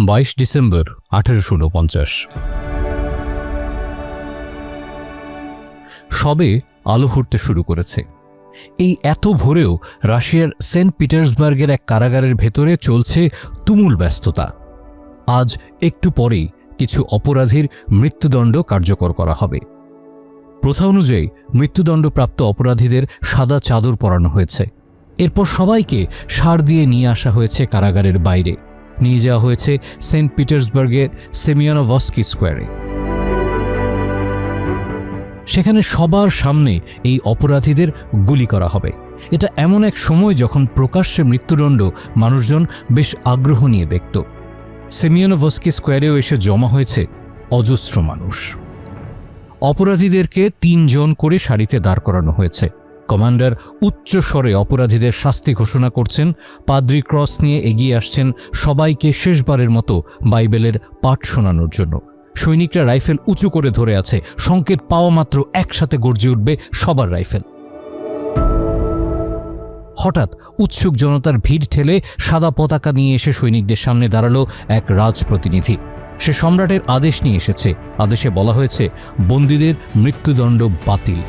22 December 1849। সবে আলো ফুটতে শুরু করেছে। এই এত ভোরেও রাশিয়ার সেন্ট পিটার্সবার্গের এক কারাগারের ভেতরে চলছে তুমুল ব্যস্ততা। আজ একটু পরেই কিছু অপরাধীর মৃত্যুদণ্ড কার্যকর করা হবে। প্রথা অনুযায়ী মৃত্যুদণ্ডপ্রাপ্ত অপরাধীদের সাদা চাদর পরানো হয়েছে। এরপর সবাইকে ষাঁড় দিয়ে নিয়ে আসা হয়েছে কারাগারের বাইরে, নিয়ে যাওয়া হয়েছে সেন্ট পিটার্সবার্গের সেমিয়ানোভস্কি স্কোয়ারে। সেখানে সবার সামনে এই অপরাধীদের গুলি করা হবে। এটা এমন এক সময় যখন প্রকাশ্যে মৃত্যুদণ্ড মানুষজন বেশ আগ্রহ নিয়ে দেখত। সেমিয়ানোভস্কি স্কোয়ারেও এসে জমা হয়েছে অজস্র মানুষ। অপরাধীদেরকে 3 জন করে সারিতে দাঁড় করানো হয়েছে। কমান্ডার উচ্চ স্বরে অপরাধীদের শাস্তি ঘোষণা করছেন। পাদ্রি ক্রস নিয়ে এগিয়ে আসছেন সবাইকে শেষবারের মতো বাইবেলের পাঠ শোনানোর জন্য। সৈনিকরা রাইফেল উঁচু করে ধরে আছে। সংকেত পাওয়া মাত্র একসাথে গর্জে উঠবে সবার রাইফেল। হঠাৎ উৎসুক জনতার ভিড় ঠেলে সাদা পতাকা নিয়ে এসে সৈনিকদের সামনে দাঁড়ালো এক রাজপ্রতিনিধি। সে সম্রাটের আদেশ নিয়ে এসেছে। আদেশে বলা হয়েছে বন্দীদের মৃত্যুদণ্ড বাতিল।